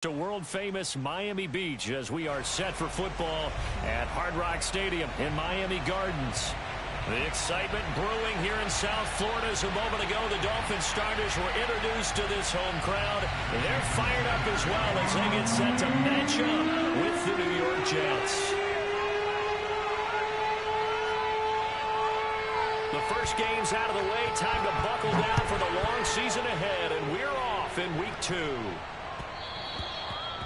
To world-famous Miami Beach as we are set for football at Hard Rock Stadium in Miami Gardens. The excitement brewing here in South Florida as a moment ago. The Dolphins starters were introduced to this home crowd. They're fired up as well as they get set to match up with the New York Jets. The first game's out of the way. Time to buckle down for the long season ahead, and we're off in week 2.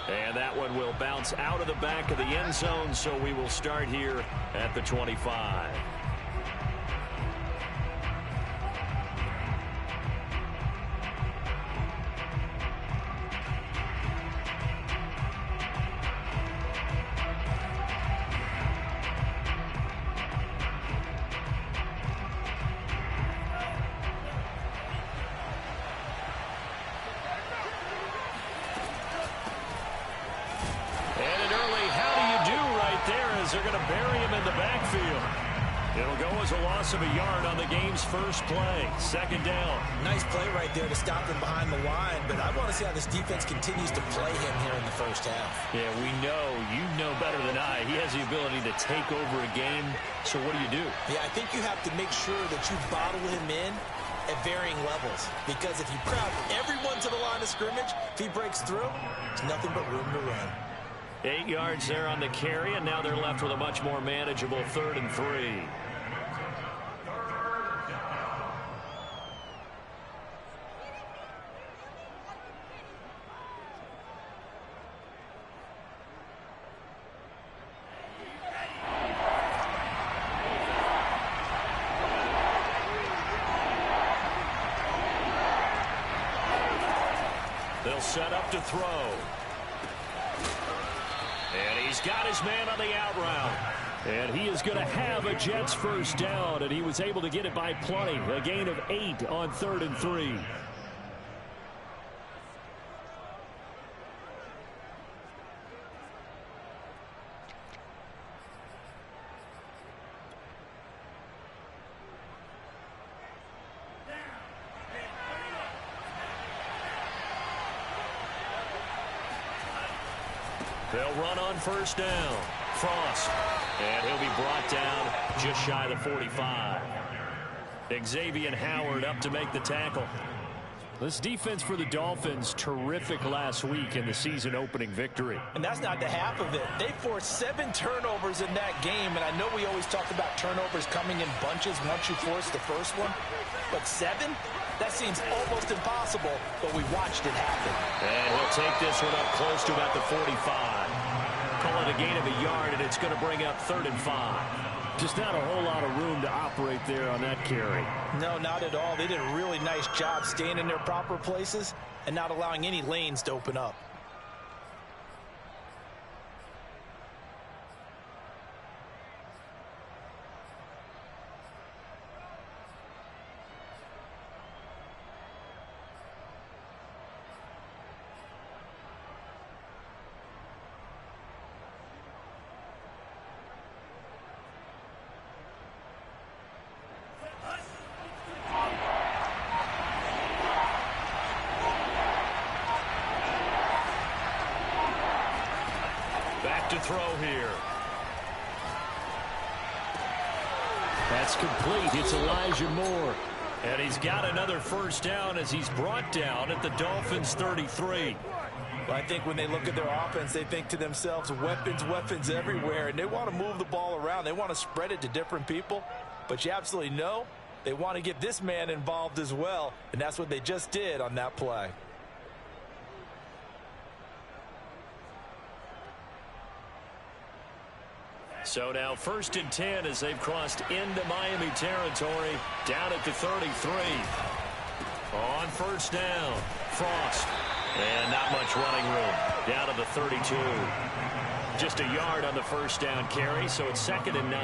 And that one will bounce out of the back of the end zone, so we will start here at the 25. They're going to bury him in the backfield. It'll go as a loss of a yard on the game's first play. Second down. Nice play right there to stop him behind the line, but I want to see how this defense continues to play him here in the first half. Yeah, we know, you know better than I. He has the ability to take over a game, so what do? Yeah, I think you have to make sure that you bottle him in at varying levels, because if you crowd everyone to the line of scrimmage, if he breaks through, it's nothing but room to run. 8 yards there on the carry, and now they're left with a much more manageable 3rd and 3. They'll set up to throw. And he's got his man on the out route. And he is going to have a Jets first down, and he was able to get it by plenty. A gain of 8 on 3rd and 3. They'll run on first down. Frost. And he'll be brought down just shy of the 45. Xavier Howard up to make the tackle. This defense for the Dolphins, terrific last week in the season-opening victory. And that's not the half of it. They forced 7 turnovers in that game, and I know we always talk about turnovers coming in bunches once you force the first one. But 7? That seems almost impossible, but we watched it happen. And he'll take this one up close to about the 45. Call it a gain of a yard, and it's going to bring up 3rd and 5. Just not a whole lot of room to operate there on that carry. No, not at all. They did a really nice job staying in their proper places and not allowing any lanes to open up. Back to throw here. That's complete. It's Elijah Moore. And he's got another first down as he's brought down at the Dolphins' 33. Well, I think when they look at their offense, they think to themselves, weapons everywhere, and they want to move the ball around. They want to spread it to different people. But you absolutely know they want to get this man involved as well, and that's what they just did on that play. So now 1st and 10 as they've crossed into Miami territory down at the 33. On first down, Frost. And not much running room down to the 32. Just a yard on the first down carry, so it's 2nd and 9.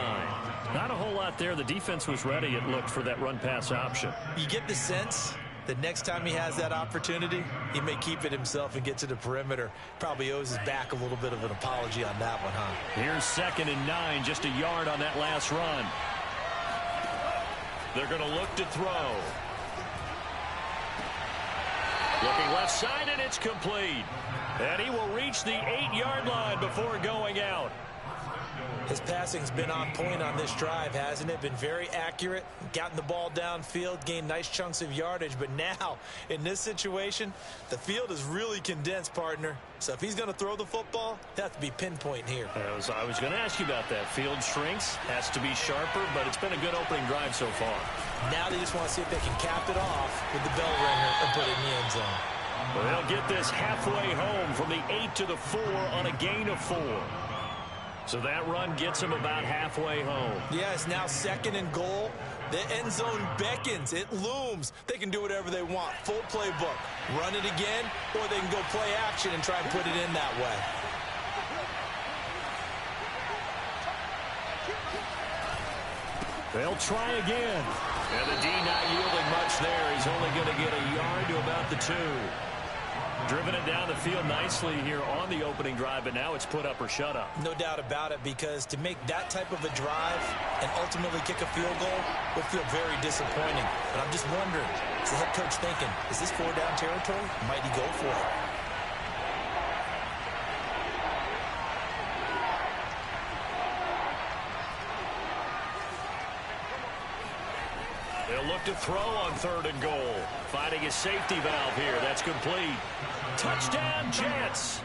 Not a whole lot there. The defense was ready, it looked, for that run-pass option. You get the sense the next time he has that opportunity, he may keep it himself and get to the perimeter. Probably owes his back a little bit of an apology on that one, huh? Here's 2nd and 9, just a yard on that last run. They're going to look to throw. Looking left side, and it's complete. And he will reach the 8-yard line before going out. His passing's been on point on this drive, hasn't it? Been very accurate, gotten the ball downfield, gained nice chunks of yardage. But now, in this situation, the field is really condensed, partner. So if he's going to throw the football, it has to be pinpoint here. I was going to ask you about that. Field shrinks, has to be sharper, but it's been a good opening drive so far. Now they just want to see if they can cap it off with the bell ringer and put it in the end zone. Well, they'll get this halfway home from the 8 to the 4 on a gain of 4. So that run gets him about halfway home. Yeah, it's now 2nd and goal. The end zone beckons. It looms. They can do whatever they want. Full playbook. Run it again, or they can go play action and try and put it in that way. They'll try again. And the D not yielding much there. He's only going to get a yard to about the 2. Driven it down the field nicely here on the opening drive, but now it's put up or shut up. No doubt about it, because to make that type of a drive and ultimately kick a field goal will feel very disappointing. But I'm just wondering, is the head coach thinking, is this 4-down territory? Might he go for it? They'll look to throw on 3rd and goal. Finding his safety valve here. That's complete. Touchdown, Jets.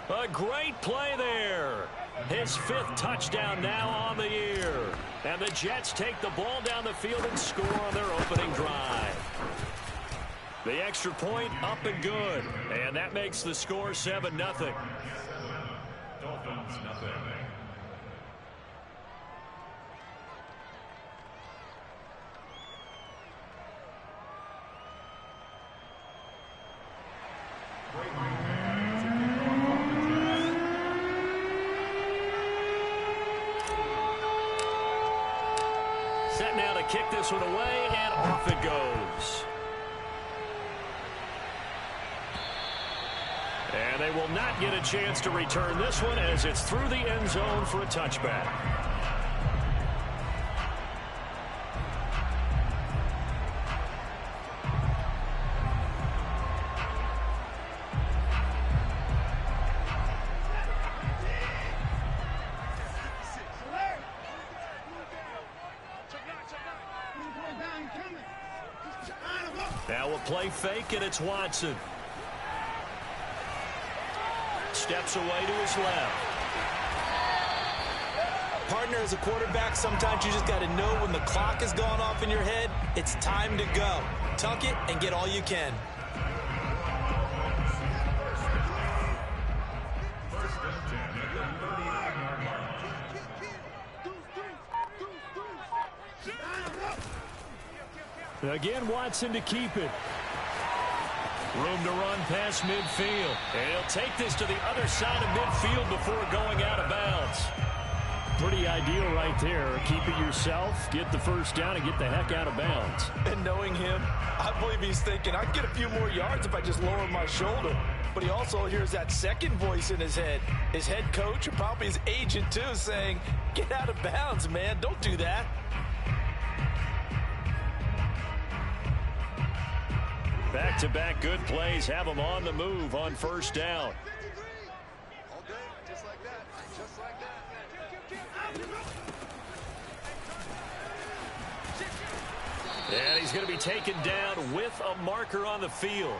A great play there. His 5th touchdown now on the year. And the Jets take the ball down the field and score on their opening drive. The extra point up and good. And that makes the score 7-0. Dolphins, nothing. Set now to kick this one away, and off it goes. And they will not get a chance to return this one as it's through the end zone for a touchback. Now a play fake, and it's Watson. Steps away to his left. Partner, as a quarterback, sometimes you just got to know when the clock has gone off in your head, it's time to go. Tuck it and get all you can. Again, Watson to keep it. Room to run past midfield. And he'll take this to the other side of midfield before going out of bounds. Pretty ideal right there. Keep it yourself, get the first down, and get the heck out of bounds. And knowing him, I believe he's thinking, I can get a few more yards if I just lower my shoulder. But he also hears that second voice in his head. His head coach, or probably his agent too, saying, get out of bounds, man. Don't do that. Back-to-back good plays have them on the move on first down. All day, just like that, just like that. And he's going to be taken down with a marker on the field.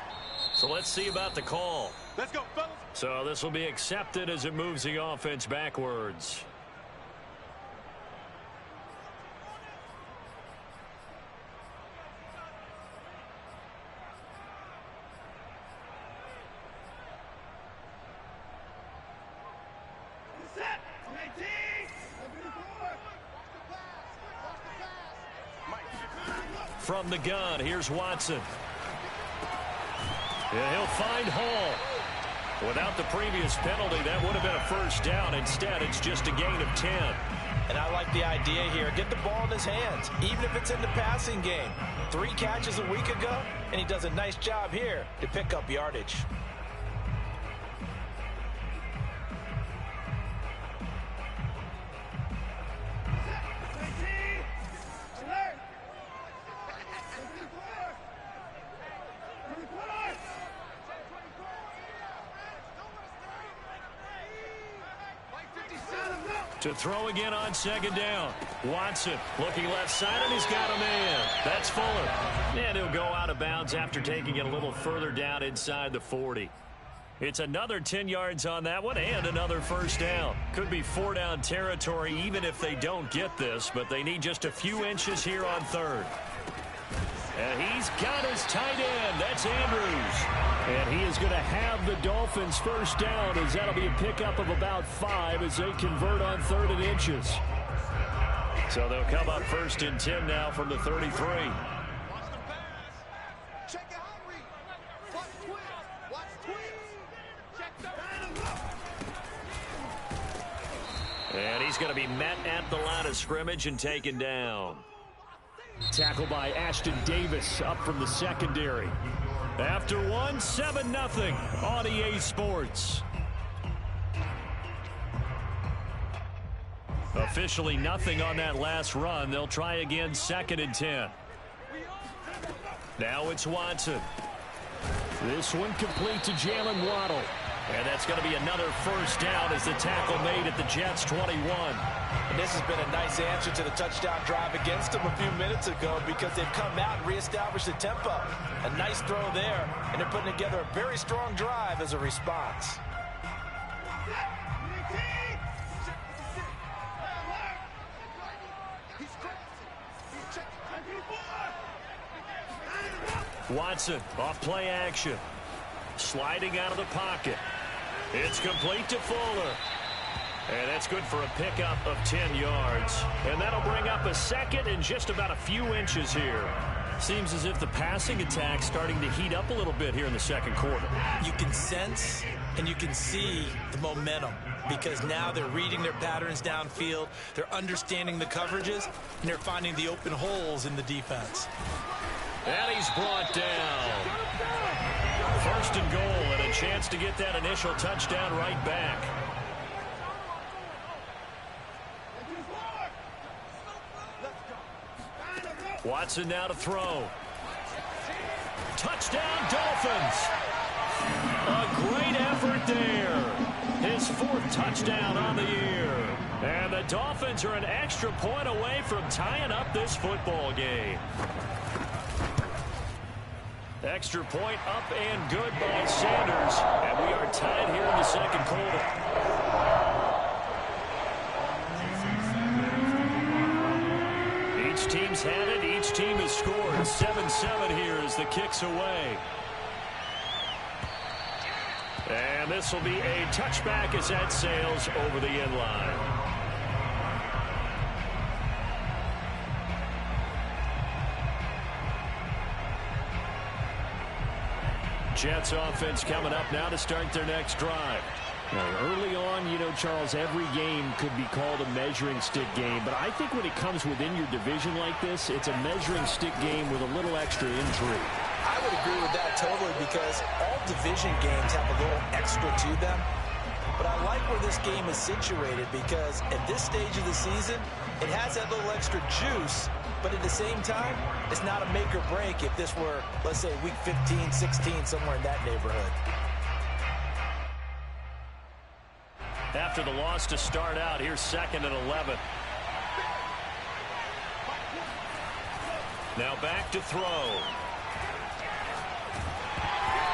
So let's see about the call. Let's go, fellas. So this will be accepted as it moves the offense backwards. From the gun, here's Watson. And he'll find Hall. Without the previous penalty, that would have been a first down. Instead, it's just a gain of 10. And I like the idea here. Get the ball in his hands, even if it's in the passing game. 3 catches a week ago, and he does a nice job here to pick up yardage. To throw again on second down. Watson looking left side, and he's got a man. That's Fuller. And he'll go out of bounds after taking it a little further down inside the 40. It's another 10 yards on that one and another first down. Could be 4-down territory even if they don't get this, but they need just a few inches here on third. And he's got his tight end. That's Andrews. And he is going to have the Dolphins first down, as that'll be a pickup of about 5 as they convert on 3rd and inches. So they'll come up 1st and 10 now from the 33. And he's going to be met at the line of scrimmage and taken down. Tackled by Ashton Davis up from the secondary. After one, 7-0 on EA Sports. Officially nothing on that last run. They'll try again 2nd and 10. Now it's Watson. This one complete to Jalen Waddle. And that's going to be another first down as the tackle made at the Jets' 21. And this has been a nice answer to the touchdown drive against them a few minutes ago because they've come out and reestablished the tempo. A nice throw there, and they're putting together a very strong drive as a response. Watson off play action. Sliding out of the pocket. It's complete to Fuller. And that's good for a pickup of 10 yards. And that'll bring up a 2nd and just about a few inches here. Seems as if the passing attack's starting to heat up a little bit here in the 2nd quarter. You can sense and you can see the momentum because now they're reading their patterns downfield. They're understanding the coverages, and they're finding the open holes in the defense. And he's brought down. 1st and goal, and a chance to get that initial touchdown right back. Watson now to throw. Touchdown, Dolphins. A great effort there. His 4th touchdown on the year. And the Dolphins are an extra point away from tying up this football game. Extra point up and good by Sanders. And we are tied here in the 2nd quarter. Each team's had it. Each team has scored. 7-7 here as the kick's away. And this will be a touchback as that sails over the end line. Jets offense coming up now to start their next drive. Now, early on, you know, Charles, every game could be called a measuring stick game. But I think when it comes within your division like this, it's a measuring stick game with a little extra intrigue. I would agree with that totally because all division games have a little extra to them. But I like where this game is situated because at this stage of the season, it has that little extra juice. But at the same time, it's not a make or break if this were, let's say, week 15, 16, somewhere in that neighborhood. After the loss to start out, here's 2nd and 11. Now back to throw.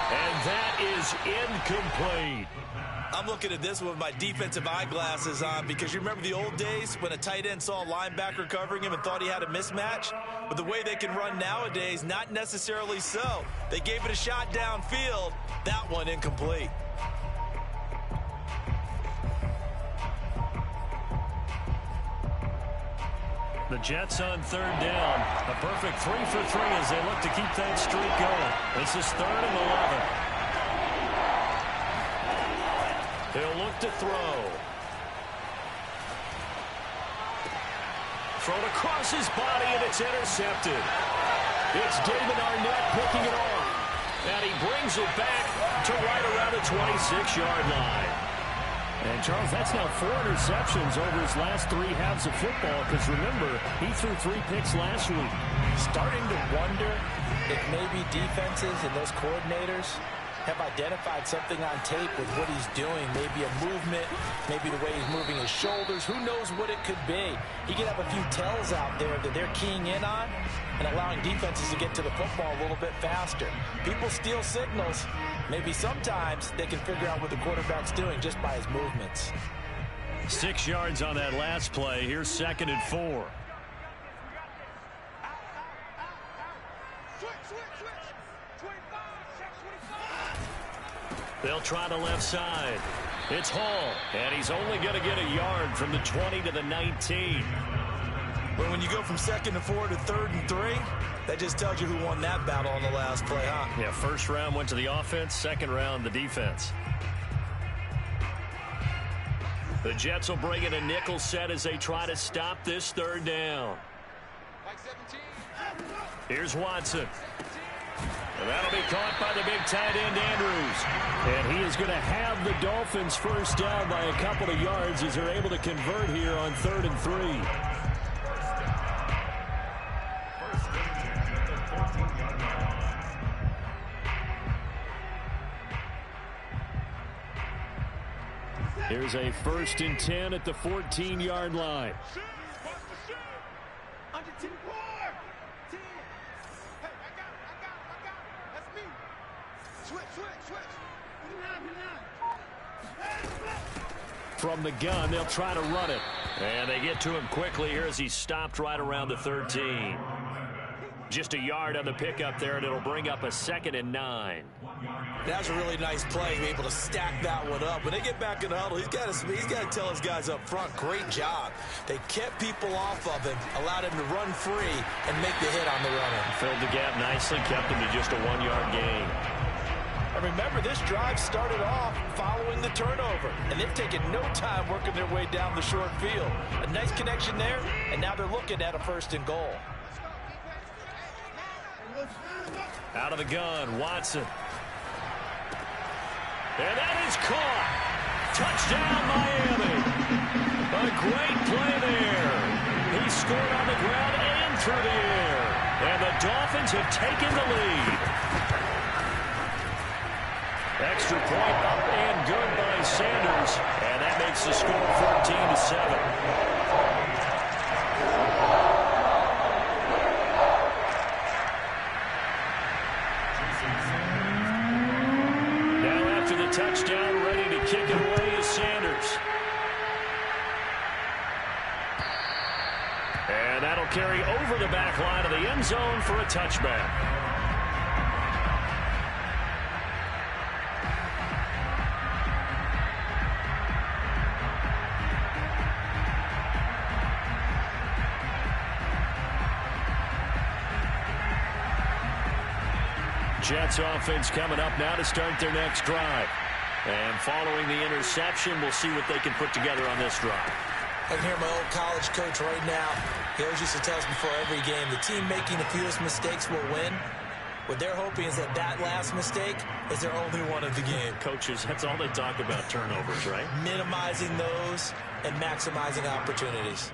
And that is incomplete. I'm looking at this with my defensive eyeglasses on because you remember the old days when a tight end saw a linebacker covering him and thought he had a mismatch? But the way they can run nowadays, not necessarily so. They gave it a shot downfield. That one incomplete. The Jets on 3rd down. A perfect 3 for 3 as they look to keep that streak going. This is 3rd and 11. They'll look to throw. Thrown across his body, and it's intercepted. It's David Arnett picking it off. And he brings it back to right around the 26-yard line. And, Charles, that's now 4 interceptions over his last 3 halves of football because, remember, he threw 3 picks last week. Starting to wonder if maybe defenses and those coordinators have identified something on tape with what he's doing. Maybe a movement, maybe the way he's moving his shoulders. Who knows what it could be? He could have a few tells out there that they're keying in on and allowing defenses to get to the football a little bit faster. People steal signals. Maybe sometimes they can figure out what the quarterback's doing just by his movements. 6 yards on that last play. Here's 2nd and 4. They'll try the left side. It's Hall, and he's only going to get a yard from the 20 to the 19. But when you go from 2nd and 4 to 3rd and 3, that just tells you who won that battle on the last play, huh? Yeah, first round went to the offense, second round the defense. The Jets will bring in a nickel set as they try to stop this 3rd down. Here's Watson. And that'll be caught by the big tight end, Andrews. And he is going to have the Dolphins first down by a couple of yards as they're able to convert here on 3rd and 3. Here's a 1st and 10 at the 14-yard line. From the gun, they'll try to run it. And they get to him quickly here as he stopped right around the 13. Just a yard on the pickup there, and it'll bring up a 2nd and 9. That's a really nice play, to be able to stack that one up. When they get back in the huddle, he's got to tell his guys up front, great job. They kept people off of him, allowed him to run free, and make the hit on the runner. Filled the gap nicely, kept him to just a 1-yard gain. And remember, this drive started off following the turnover, and they've taken no time working their way down the short field. A nice connection there, and now they're looking at a 1st and goal. Out of the gun, Watson. And that is caught. Touchdown, Miami. A great play there. He scored on the ground and through the air. And the Dolphins have taken the lead. Extra point up and good by Sanders. And that makes the score 14-7. Touchdown, ready to kick it away is Sanders. And that'll carry over the back line of the end zone for a touchback. Jets offense coming up now to start their next drive. And following the interception, we'll see what they can put together on this drive. I can hear my old college coach right now. He always used to tell us before every game, the team making the fewest mistakes will win. What they're hoping is that that last mistake is their only one of the game. Coaches, that's all they talk about, turnovers, right? Minimizing those and maximizing opportunities.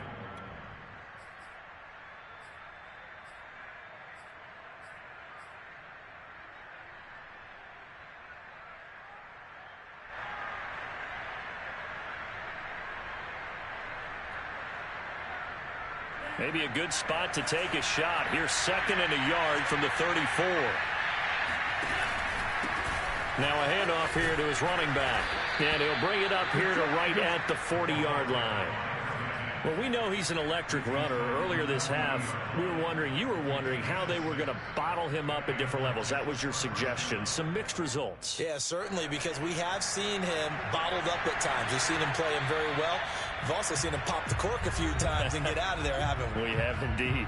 Maybe a good spot to take a shot. Here's 2nd and a yard from the 34. Now a handoff here to his running back. And he'll bring it up here to right at the 40-yard line. Well, we know he's an electric runner. Earlier this half, you were wondering how they were going to bottle him up at different levels. That was your suggestion. Some mixed results. Yeah, certainly, because we have seen him bottled up at times. We've seen him play him very well. We've also seen him pop the cork a few times and get out of there, haven't we? We have indeed.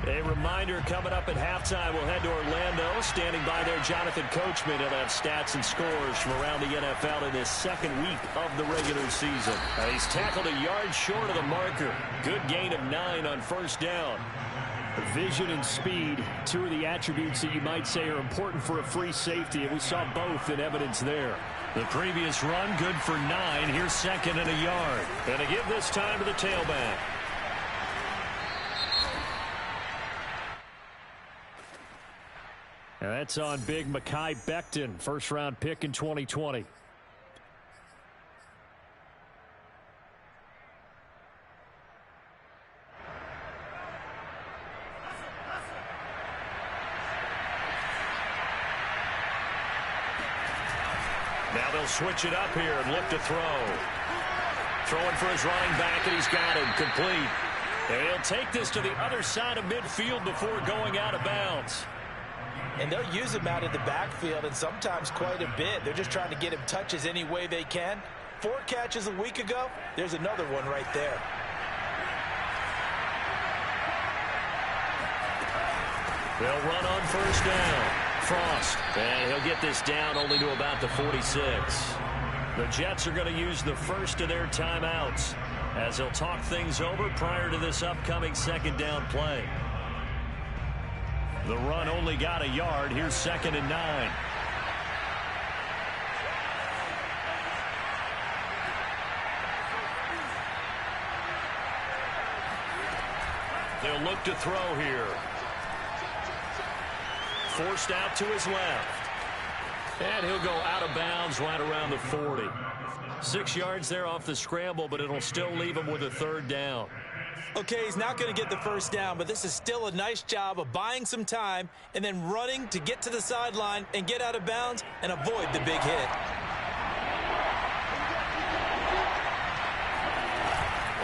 A reminder coming up at halftime. We'll head to Orlando. Standing by there, Jonathan Coachman. He'll have stats and scores from around the NFL in this 2nd week of the regular season. He's tackled a yard short of the marker. Good gain of 9 on 1st down. Vision and speed, 2 of the attributes that you might say are important for a free safety, and we saw both in evidence there. The previous run good for 9. Here's second and a yard. And to give this time to the tailback. And that's on big Mekhi Becton, first-round pick in 2020. Now they'll switch it up here and look to throw. Throwing for his running back, and he's got him complete. And he'll take this to the other side of midfield before going out of bounds. And they'll use him out in the backfield, and sometimes quite a bit. They're just trying to get him touches any way they can. 4 catches a week ago. There's another one right there. They'll run on first down. Frost. And he'll get this down only to about the 46. The Jets are going to use the first of their timeouts as they'll talk things over prior to this upcoming second down play. The run only got a yard. Here's second and 9. They'll look to throw here. Forced out to his left. And he'll go out of bounds right around the 40. 6 yards there off the scramble, but it'll still leave him with a third down. Okay, he's not going to get the first down, but this is still a nice job of buying some time and then running to get to the sideline and get out of bounds and avoid the big hit.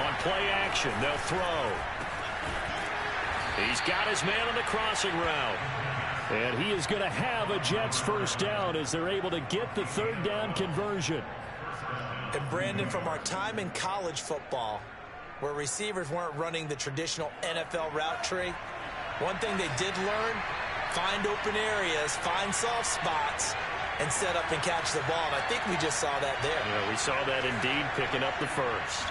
On play action, they'll throw. He's got his man on the crossing route. And he is going to have a Jets first down as they're able to get the third down conversion. And Brandon, from our time in college football, where receivers weren't running the traditional NFL route tree, one thing they did learn, find open areas, find soft spots, and set up and catch the ball. And I think we just saw that there. Yeah, we saw that indeed, picking up the first.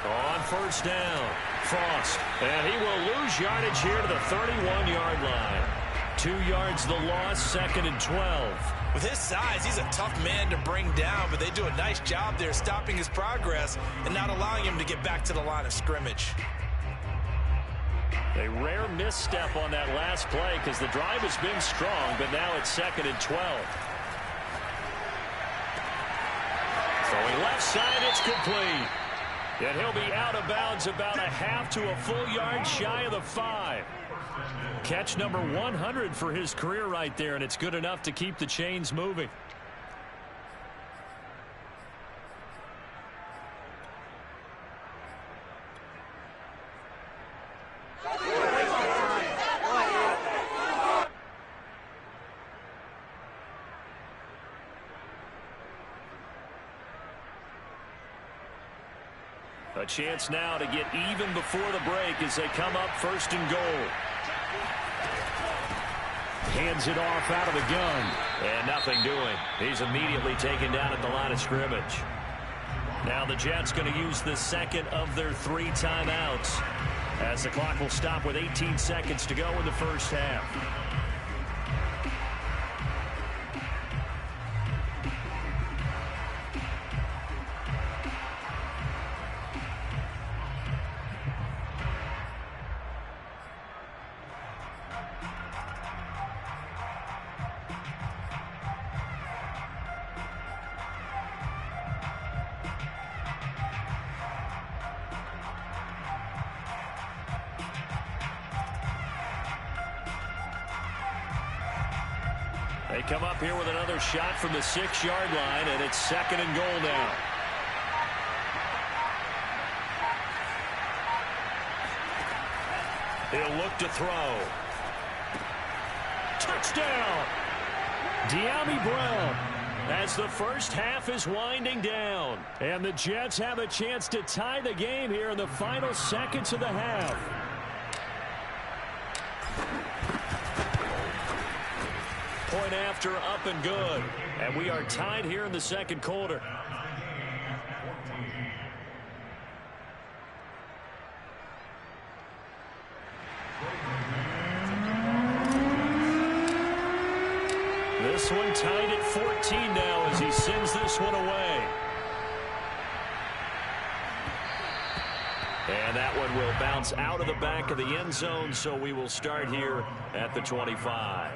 On first down, Frost. And he will lose yardage here to the 31-yard line. 2 yards the loss, second and 12. With his size, he's a tough man to bring down, but they do a nice job there stopping his progress and not allowing him to get back to the line of scrimmage. A rare misstep on that last play because the drive has been strong, but now it's second and 12. Throwing left side, it's complete. And he'll be out of bounds about a half to a full yard shy of the 5. Catch number 100 for his career right there, and it's good enough to keep the chains moving. A chance now to get even before the break as they come up first and goal. Hands it off out of the gun. And nothing doing. He's immediately taken down at the line of scrimmage. Now the Jets going to use the second of their 3 timeouts as the clock will stop with 18 seconds to go in the first half. They come up here with another shot from the 6-yard line, and it's second and goal now. He'll look to throw. Touchdown! De'Ami Brown as the first half is winding down. And the Jets have a chance to tie the game here in the final seconds of the half. Point after, up and good. And we are tied here in the second quarter. this one tied at 14 now as he sends this one away. And that one will bounce out of the back of the end zone, so we will start here at the 25.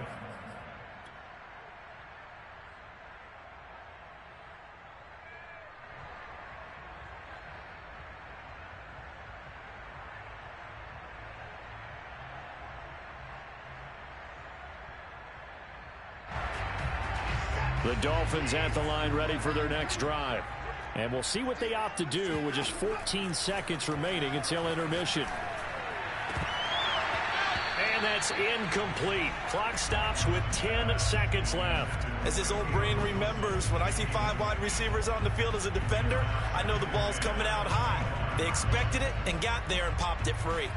The Dolphins at the line ready for their next drive. And we'll see what they opt to do with just 14 seconds remaining until intermission. And that's incomplete. Clock stops with 10 seconds left. As his old brain remembers, when I see 5 wide receivers on the field as a defender, I know the ball's coming out high. They expected it and got there and popped it free.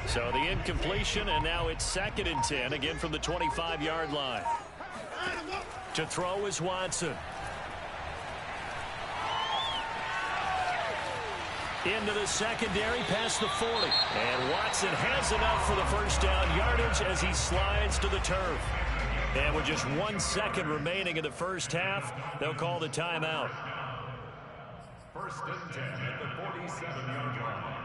So the incompletion, and now it's 2nd and 10, again from the 25-yard line. To throw is Watson. Into the secondary, past the 40. And Watson has enough for the first down yardage as he slides to the turf. And with just 1 second remaining in the first half, they'll call the timeout. 1st and 10 at the 47-yard line.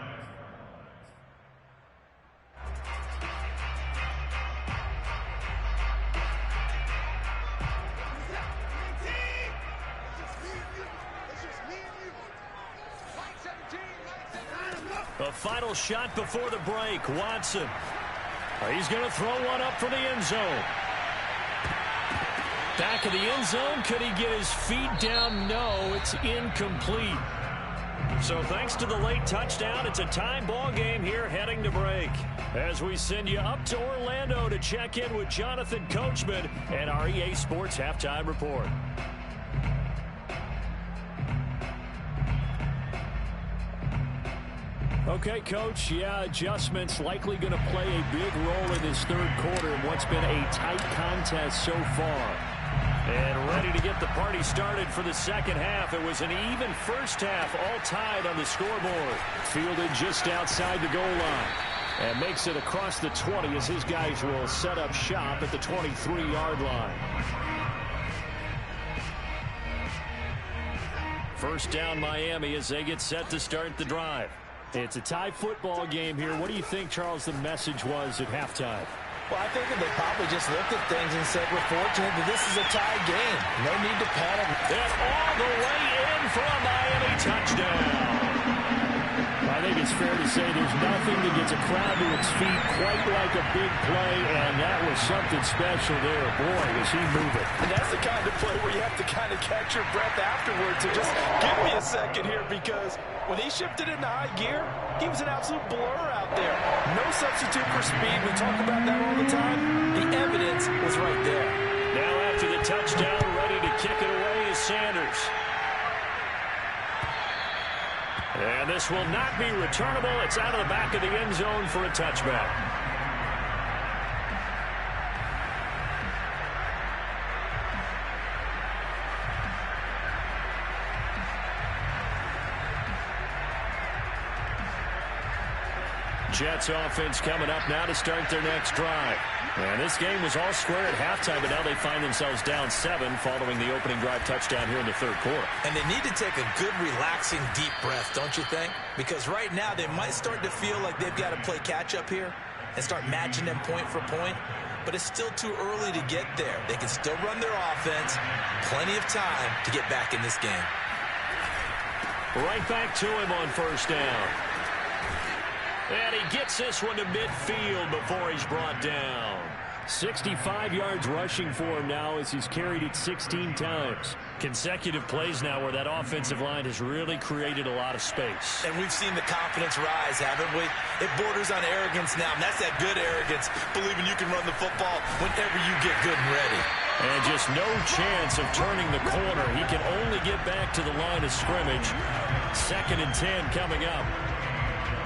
A final shot before the break. Watson. He's going to throw one up for the end zone. Back of the end zone. Could he get his feet down? No, it's incomplete. So thanks to the late touchdown, it's a tie ball game here heading to break. As we send you up to Orlando to check in with Jonathan Coachman and our EA Sports Halftime Report. Okay, Coach, yeah, adjustments likely going to play a big role in this third quarter in what's been a tight contest so far. And ready to get the party started for the second half. It was an even first half, all tied on the scoreboard. Fielded just outside the goal line. And makes it across the 20 as his guys will set up shop at the 23-yard line. First down Miami as they get set to start the drive. It's a tie football game here. What do you think, Charles, the message was at halftime? Well, I think they probably just looked at things and said, we're fortunate that this is a tie game. No need to panic. And all the way in for a Miami touchdown. I think it's fair to say there's nothing that gets a crowd to its feet quite like a big play, and that was something special there. Boy, was he moving. And that's the kind of play where you have to kind of catch your breath afterwards. So just give me a second here, because when he shifted into high gear, he was an absolute blur out there. No substitute for speed. We talk about that all the time. The evidence was right there. Now after the touchdown, ready to kick it away is Sanders. And this will not be returnable. It's out of the back of the end zone for a touchback. Jets offense coming up now to start their next drive. And this game was all square at halftime, but now they find themselves down 7 following the opening drive touchdown here in the third quarter. And they need to take a good, relaxing, deep breath, don't you think? Because right now they might start to feel like they've got to play catch-up here and start matching them point for point. But it's still too early to get there. They can still run their offense. Plenty of time to get back in this game. Right back to him on first down. And he gets this one to midfield before he's brought down. 65 yards rushing for him now as he's carried it 16 times. Consecutive plays now where that offensive line has really created a lot of space. And we've seen the confidence rise, haven't we? It borders on arrogance now, and that's that good arrogance, believing you can run the football whenever you get good and ready. And just no chance of turning the corner. He can only get back to the line of scrimmage. 2nd and 10 coming up.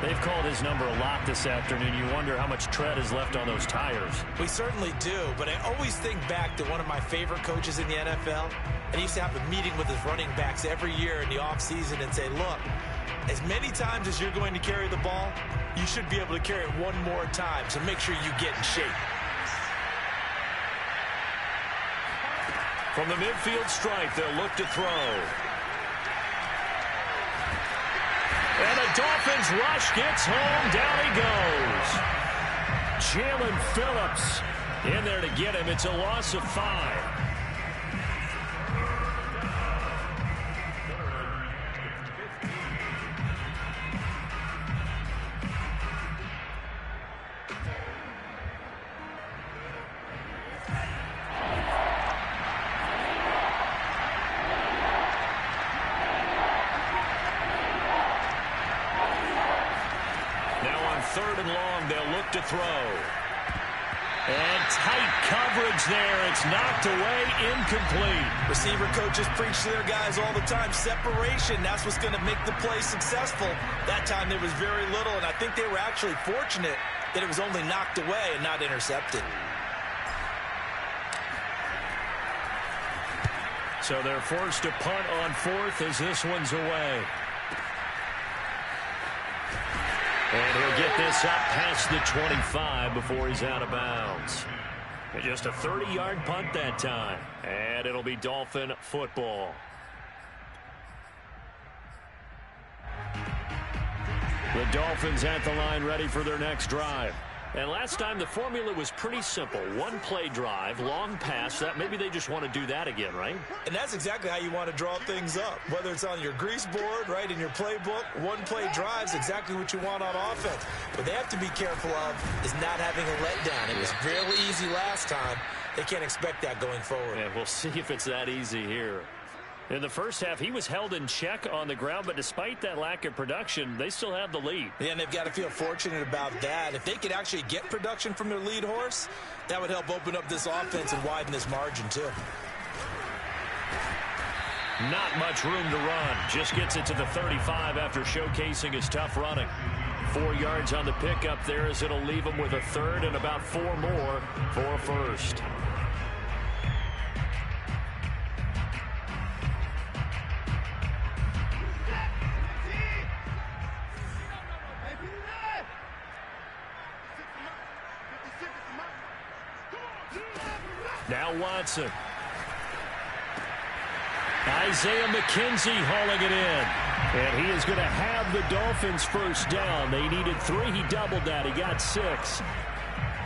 They've called his number a lot this afternoon. You wonder how much tread is left on those tires. We certainly do, but I always think back to one of my favorite coaches in the NFL. And he used to have a meeting with his running backs every year in the offseason and say, look, as many times as you're going to carry the ball, you should be able to carry it one more time, so make sure you get in shape. From the midfield stripe, they'll look to throw. And the Dolphins rush gets home. Down he goes. Jalen Phillips in there to get him. It's a loss of 5. Third and long, they'll look to throw. And tight coverage there. It's knocked away, incomplete. Receiver coaches preach to their guys all the time. Separation, that's what's going to make the play successful. That time there was very little, and I think they were actually fortunate that it was only knocked away and not intercepted. So they're forced to punt on 4th as this one's away. And he'll get this up past the 25 before he's out of bounds. And just a 30-yard punt that time. And it'll be Dolphin football. The Dolphins at the line ready for their next drive. And last time the formula was pretty simple. One play drive, long pass. That maybe they just want to do that again, right? And that's exactly how you want to draw things up. Whether it's on your grease board, right, in your playbook, one play drive's exactly what you want on offense. What they have to be careful of is not having a letdown. It was really easy last time. They can't expect that going forward. And we'll see if it's that easy here. In the first half, he was held in check on the ground, but despite that lack of production, they still have the lead. Yeah, and they've got to feel fortunate about that. If they could actually get production from their lead horse, that would help open up this offense and widen this margin, too. Not much room to run. Just gets it to the 35 after showcasing his tough running. 4 yards on the pickup there as it'll leave him with a third and about 4 more for a first. Now Watson. Isaiah McKenzie hauling it in. And he is going to have the Dolphins first down. They needed 3. He doubled that. He got 6.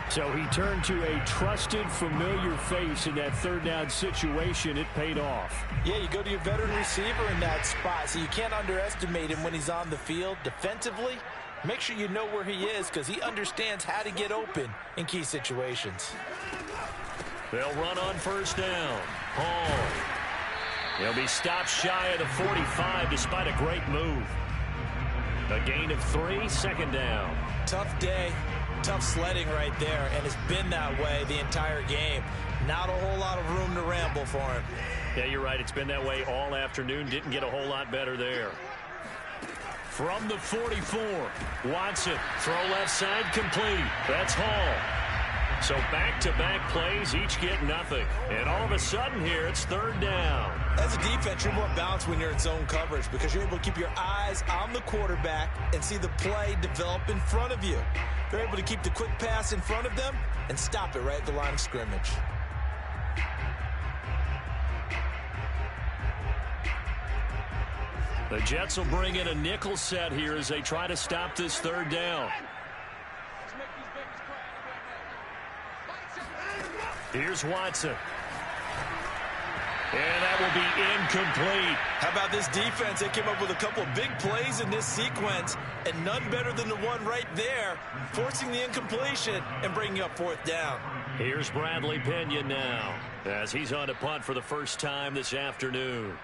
So he turned to a trusted, familiar face in that third down situation. It paid off. Yeah, you go to your veteran receiver in that spot, so you can't underestimate him when he's on the field. Defensively, make sure you know where he is because he understands how to get open in key situations. They'll run on first down. Hall. He'll be stopped shy of the 45 despite a great move. A gain of 3, second down. Tough day, tough sledding right there, and it's been that way the entire game. Not a whole lot of room to ramble for him. Yeah, you're right. It's been that way all afternoon. Didn't get a whole lot better there. From the 44, Watson. Throw left side complete. That's Hall. So back-to-back plays, each get nothing. And all of a sudden here, it's third down. As a defense, you're more balanced when you're in zone coverage because you're able to keep your eyes on the quarterback and see the play develop in front of you. They're able to keep the quick pass in front of them and stop it right at the line of scrimmage. The Jets will bring in a nickel set here as they try to stop this third down. Here's Watson. And that will be incomplete. How about this defense? They came up with a couple of big plays in this sequence, and none better than the one right there, forcing the incompletion and bringing up fourth down. Here's Bradley Pinion now, as he's on to punt for the first time this afternoon.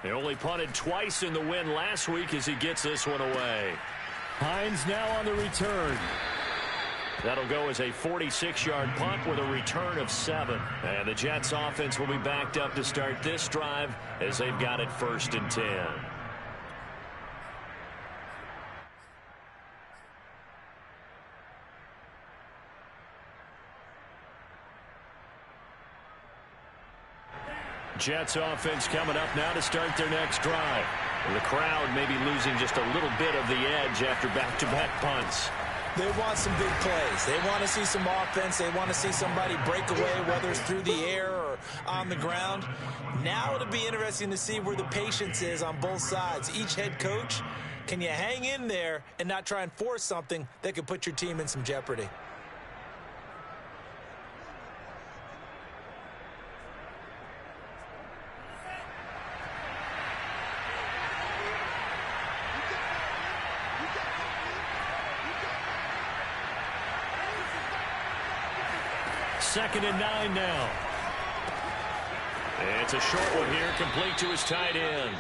They only punted twice in the win last week as he gets this one away. Hines now on the return. That'll go as a 46-yard punt with a return of 7. And the Jets offense will be backed up to start this drive as they've got it 1st and 10. Jets offense coming up now to start their next drive. The crowd may be losing just a little bit of the edge after back-to-back punts. They want some big plays. They want to see some offense. They want to see somebody break away, whether it's through the air or on the ground. Now it'll be interesting to see where the patience is on both sides. Each head coach, can you hang in there and not try and force something that could put your team in some jeopardy? Second and 9 now. It's a short one here, complete to his tight end.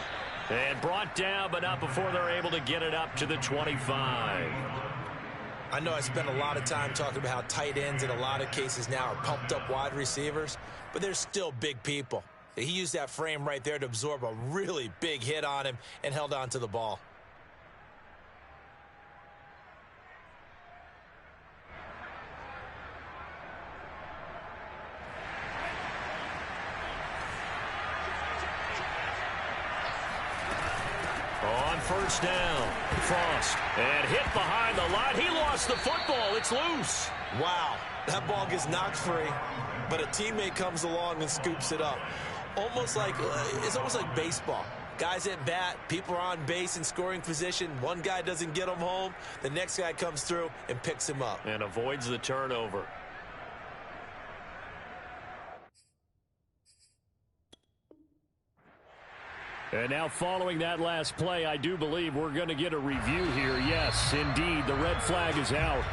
And brought down, but not before they're able to get it up to the 25. I know I spent a lot of time talking about how tight ends in a lot of cases now are pumped up wide receivers, but they're still big people. He used that frame right there to absorb a really big hit on him and held on to the ball. On first down, Frost, and hit behind the line. He lost the football. It's loose. Wow, that ball gets knocked free, but a teammate comes along and scoops it up. It's almost like baseball. Guys at bat, people are on base in scoring position. One guy doesn't get him home. The next guy comes through and picks him up. And avoids the turnover. And now following that last play, I do believe we're going to get a review here. Yes, indeed, the red flag is out.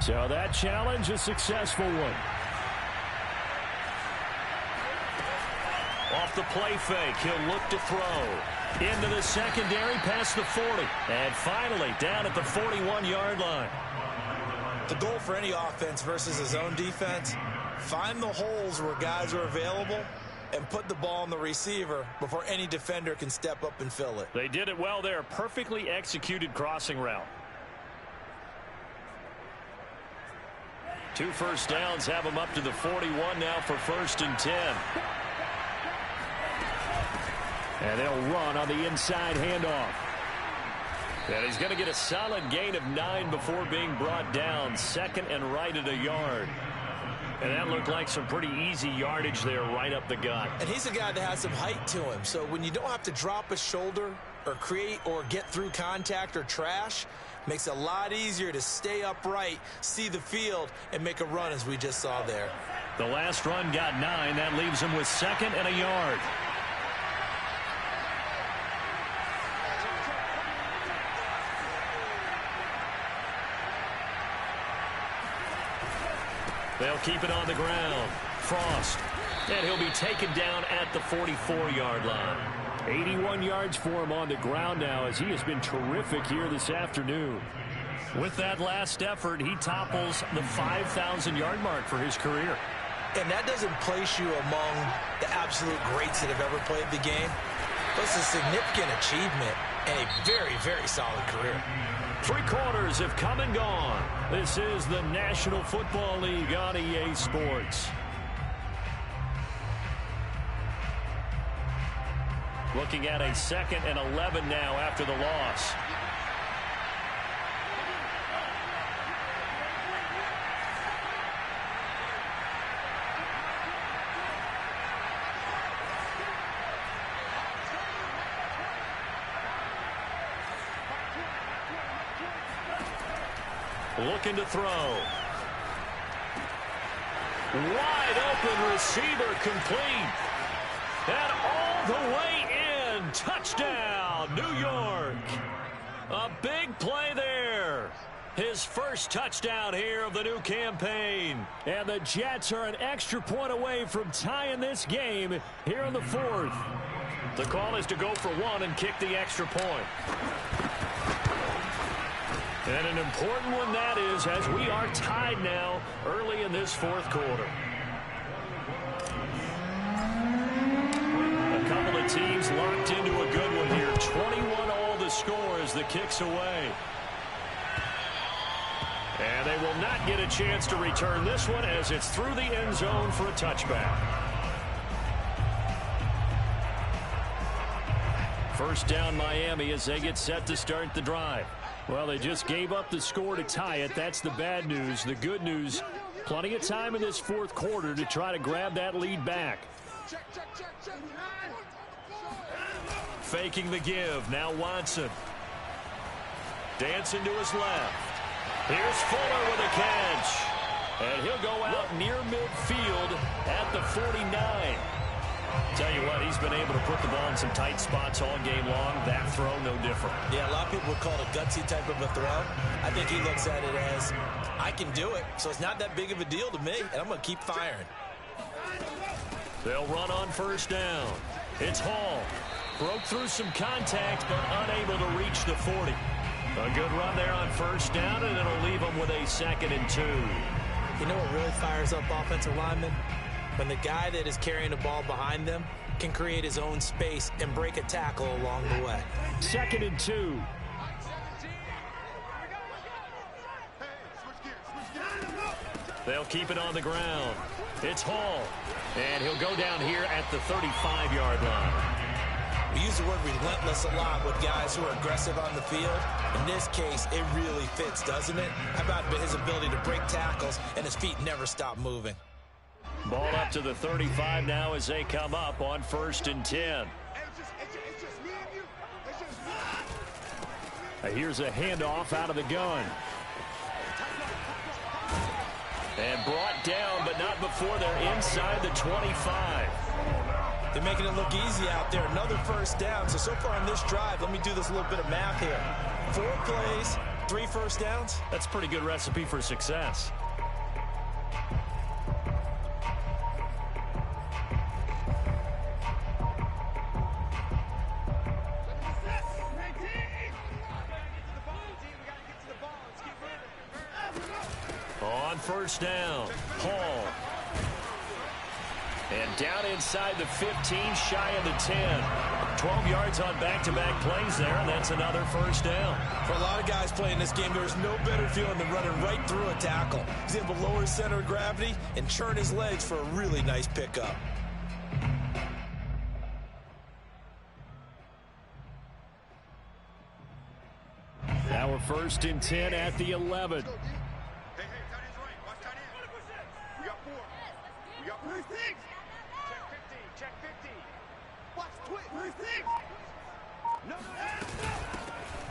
So that challenge, a successful one. Off the play fake, he'll look to throw. Into the secondary, past the 40. And finally, down at the 41-yard line. The goal for any offense versus his own defense, find the holes where guys are available and put the ball on the receiver before any defender can step up and fill it. They did it well there. Perfectly executed crossing route. 2 first downs have him up to the 41 now for 1st and 10. And they'll run on the inside handoff. And he's going to get a solid gain of 9 before being brought down. 2nd and right at a yard. And that looked like some pretty easy yardage there right up the gut. And he's a guy that has some height to him. So when you don't have to drop a shoulder or create or get through contact or trash, makes it a lot easier to stay upright, see the field, and make a run as we just saw there. The last run got 9. That leaves him with 2nd and a yard. They'll keep it on the ground. Frost. And he'll be taken down at the 44-yard line. 81 yards for him on the ground now, as he has been terrific here this afternoon. With that last effort, he topples the 5,000-yard mark for his career. And that doesn't place you among the absolute greats that have ever played the game. But it's a significant achievement and a very, very solid career. 3 quarters have come and gone. This is the National Football League on EA Sports. Looking at a 2nd and 11 now after the loss. Looking to throw. Wide open receiver complete. And all the way in. Touchdown, New York. A big play there. His first touchdown here of the new campaign. And the Jets are an extra point away from tying this game here in the 4th. The call is to go for 1 and kick the extra point. And an important one that is, as we are tied now early in this 4th quarter. A couple of teams locked into a good one here. 21 all the score as the kick's away. And they will not get a chance to return this one as it's through the end zone for a touchback. First down Miami as they get set to start the drive. Well, they just gave up the score to tie it. That's the bad news. The good news, plenty of time in this fourth quarter to try to grab that lead back. Faking the give. Now Watson. Dancing to his left. Here's Fuller with a catch. And he'll go out near midfield at the 49. Tell you what, he's been able to put the ball in some tight spots all game long. That throw, no different. Yeah, a lot of people would call it a gutsy type of a throw. I think he looks at it as, I can do it, so it's not that big of a deal to me, and I'm going to keep firing. They'll run on first down. It's Hall. Broke through some contact, but unable to reach the 40. A good run there on first down, and it'll leave them with a 2nd and 2. You know what really fires up offensive linemen? When the guy that is carrying the ball behind them can create his own space and break a tackle along the way. 2nd and 2. They'll keep it on the ground. It's Hall. And he'll go down here at the 35-yard line. We use the word relentless a lot with guys who are aggressive on the field. In this case, it really fits, doesn't it? How about his ability to break tackles and his feet never stop moving? Ball up to the 35 now as they come up on 1st and 10. Here's a handoff out of the gun. And brought down, but not before they're inside the 25. They're making it look easy out there. Another first down. So far on this drive, let me do this little bit of math here. 4 plays, 3 first downs. That's a pretty good recipe for success. On first down, Hall. And down inside the 15, shy of the 10. 12 yards on back-to-back plays there, and that's another first down. For a lot of guys playing this game, there's no better feeling than running right through a tackle. He's able to lower his center of gravity and churn his legs for a really nice pickup. Now a 1st and 10 at the 11.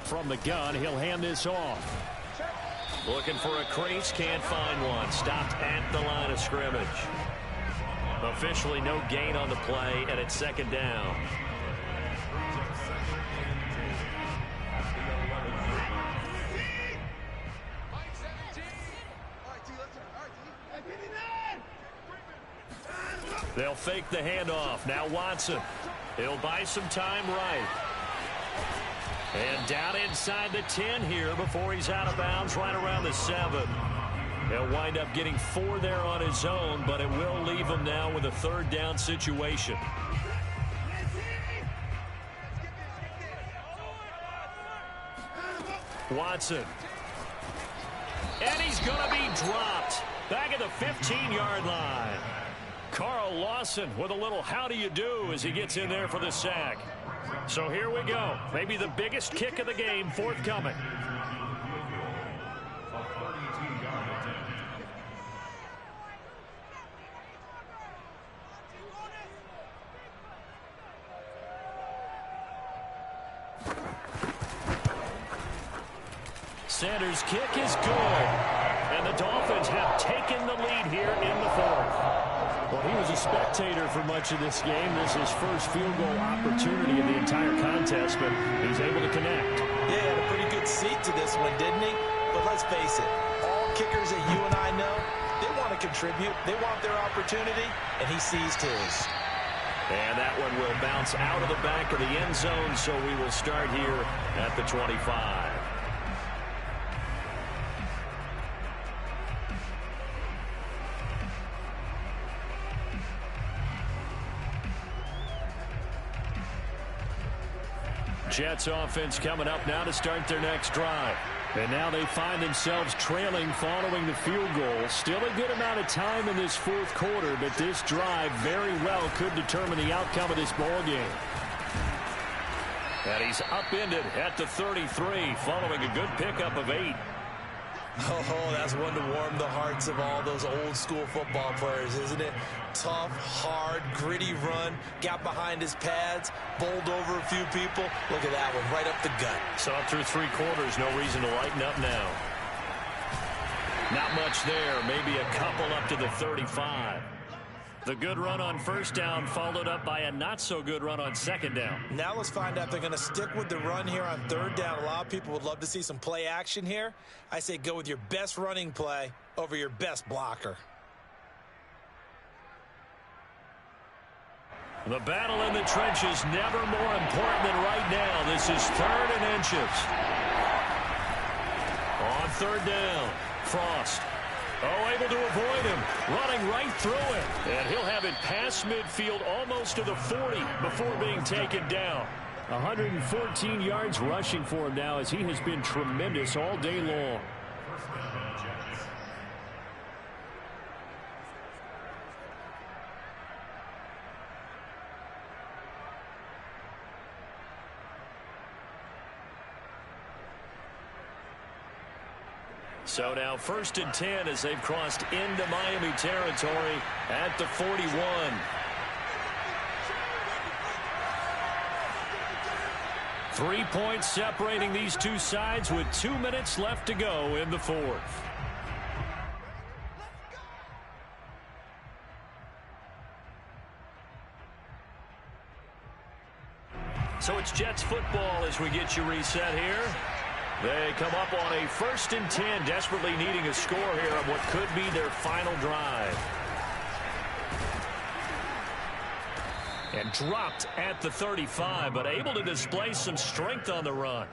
From the gun, he'll hand this off. Looking for a crease, can't find one. Stopped at the line of scrimmage. Officially no gain on the play, and it's 2nd down. They'll fake the handoff. Now Watson. He'll buy some time right. And down inside the 10 here before he's out of bounds right around the 7. He'll wind up getting 4 there on his own, but it will leave him now with a 3rd down situation. Watson. And he's going to be dropped. Back at the 15-yard line. Carl Lawson with a little how do you do as he gets in there for the sack. So here we go. Maybe the biggest kick of the game forthcoming. Sanders' kick is good. And the Dolphins have taken the lead here in the 4th. Well, he was a spectator for much of this game. This is his first field goal opportunity of the entire contest, but he's able to connect. Yeah, he had a pretty good seat to this one, didn't he? But let's face it, all kickers that you and I know, they want to contribute. They want their opportunity, and he seized his. And that one will bounce out of the back of the end zone, so we will start here at the 25. Jets offense coming up now to start their next drive. And now they find themselves trailing following the field goal. Still a good amount of time in this fourth quarter, but this drive very well could determine the outcome of this ball game. And he's upended at the 33 following a good pickup of 8. Oh, that's one to warm the hearts of all those old school football players, isn't it? Tough, hard, gritty run, got behind his pads, bowled over a few people. Look at that one, right up the gut. So up through 3 quarters, no reason to lighten up now. Not much there, maybe a couple up to the 35. The good run on first down followed up by a not-so-good run on second down. Now let's find out if they're going to stick with the run here on third down. A lot of people would love to see some play action here. I say go with your best running play over your best blocker. The battle in the trenches never more important than right now. This is 3rd and inches. On third down, Frost. Oh, able to avoid him, running right through it. And he'll have it past midfield almost to the 40 before being taken down. 114 yards rushing for him now as he has been tremendous all day long. So now 1st and 10 as they've crossed into Miami territory at the 41. Three points separating these two sides with 2 minutes left to go in the fourth. So it's Jets football as we get you reset here. They come up on a 1st and 10, desperately needing a score here on what could be their final drive. And dropped at the 35, but able to display some strength on the run.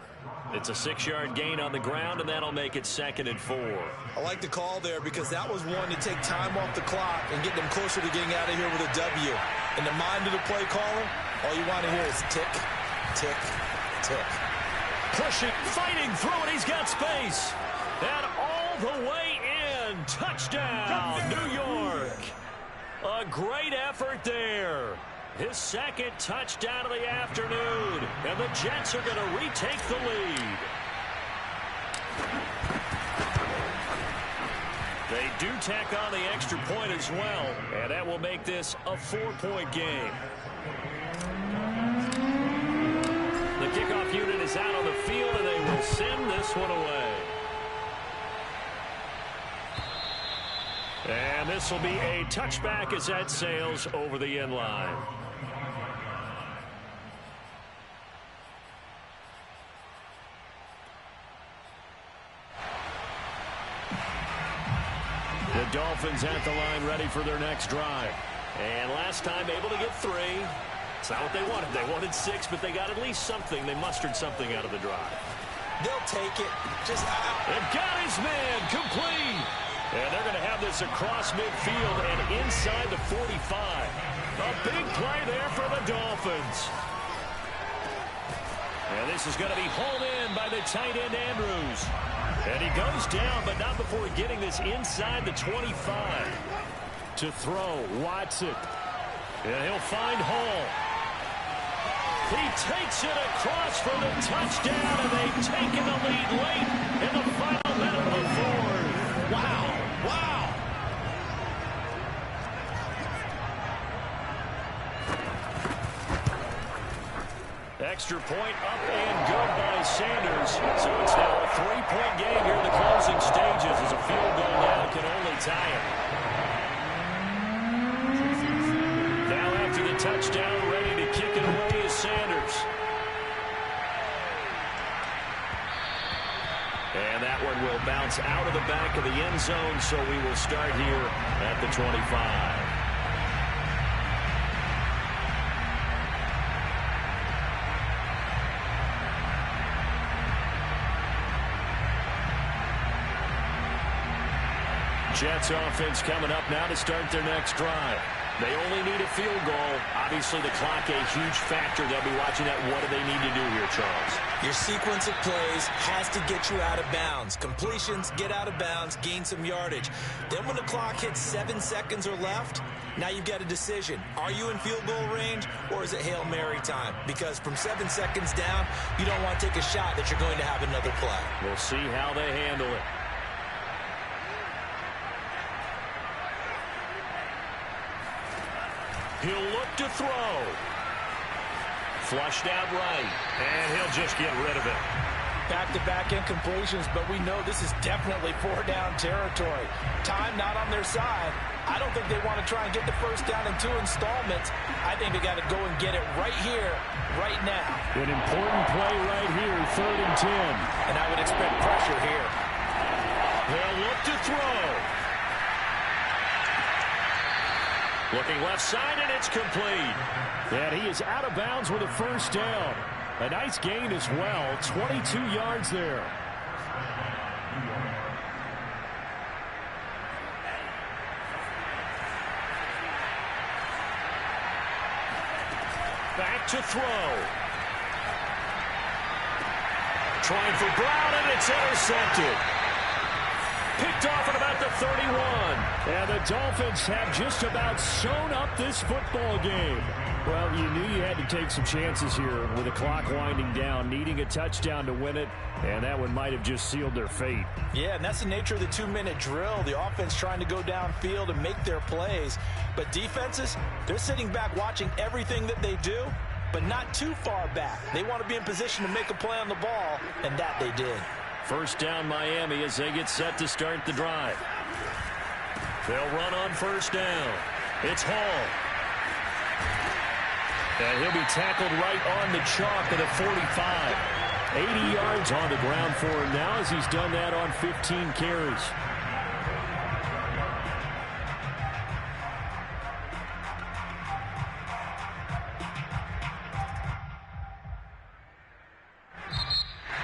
It's a 6-yard gain on the ground, and that'll make it 2nd and 4. I like the call there because that was one to take time off the clock and get them closer to getting out of here with a W. In the mind of the play caller, all you want to hear is tick, tick, tick. Pushing, fighting through it. He's got space. And all the way in. Touchdown, New York. A great effort there. His 2nd touchdown of the afternoon. And the Jets are going to retake the lead. They do tack on the extra point as well. And that will make this a 4-point game. The kickoff unit is out on the field, and they will send this one away. And this will be a touchback as that sails over the end line. The Dolphins at the line ready for their next drive. And last time able to get 3. It's not what they wanted. They wanted 6, but they got at least something. They mustered something out of the drive. They'll take it. And got his man complete. And they're going to have this across midfield and inside the 45. A big play there for the Dolphins. And this is going to be hauled in by the tight end Andrews. And he goes down, but not before getting this inside the 25. To throw, Watson. And he'll find Hall. He takes it across for the touchdown, and they've taken the lead late in the final minute of the fourth. Wow. Wow. Extra point up and good by Sanders. So it's now a 3-point game here in the closing stages as a field goal now can only tie it. Now after the touchdown, ready to kick it away is Sanders. And that one will bounce out of the back of the end zone, so we will start here at the 25. Jets offense coming up now to start their next drive. They only need a field goal. Obviously, the clock a huge factor. They'll be watching that. What do they need to do here, Charles? Your sequence of plays has to get you out of bounds. Completions, get out of bounds, gain some yardage. Then when the clock hits 7 seconds or left, now you've got a decision. Are you in field goal range, or is it Hail Mary time? Because from 7 seconds down, you don't want to take a shot that you're going to have another play. We'll see how they handle it. He'll look to throw. Flushed out right. And he'll just get rid of it. Back-to-back incompletions, but we know this is definitely 4-down territory. Time not on their side. I don't think they want to try and get the first down in 2 installments. I think they got to go and get it right here, right now. An important play right here, 3rd and 10. And I would expect pressure here. They'll look to throw. Looking left side, and it's complete. And he is out of bounds with a first down. A nice gain as well, 22 yards there. Back to throw. Trying for Brown, and it's intercepted. Picked off at about the 31. And the Dolphins have just about sewn up this football game. Well, you knew you had to take some chances here with the clock winding down, needing a touchdown to win it, and that one might have just sealed their fate. Yeah, and that's the nature of the 2-minute drill. The offense trying to go downfield and make their plays. But defenses, they're sitting back watching everything that they do, but not too far back. They want to be in position to make a play on the ball, and that they did. First down Miami as they get set to start the drive. They'll run on first down. It's Hall. And he'll be tackled right on the chalk at a 45. 80 yards on the ground for him now as he's done that on 15 carries.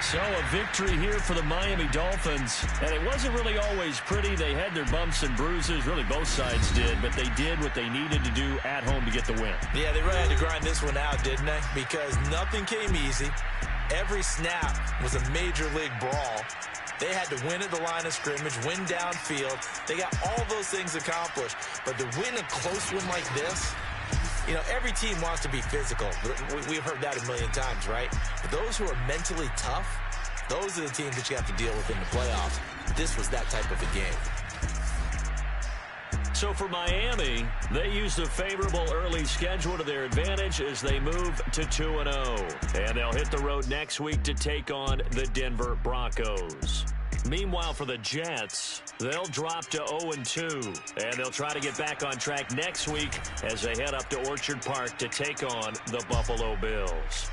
So a victory here for the Miami Dolphins. And it wasn't really always pretty. They had their bumps and bruises. Really, both sides did. But they did what they needed to do at home to get the win. Yeah, they really had to grind this one out, didn't they? Because nothing came easy. Every snap was a major league brawl. They had to win at the line of scrimmage, win downfield. They got all those things accomplished. But to win a close one like this, you know, every team wants to be physical. We've heard that a million times, right? But those who are mentally tough, those are the teams that you have to deal with in the playoffs. This was that type of a game. So for Miami, they used a favorable early schedule to their advantage as they move to 2-0. And they'll hit the road next week to take on the Denver Broncos. Meanwhile, for the Jets, they'll drop to 0-2. And they'll try to get back on track next week as they head up to Orchard Park to take on the Buffalo Bills.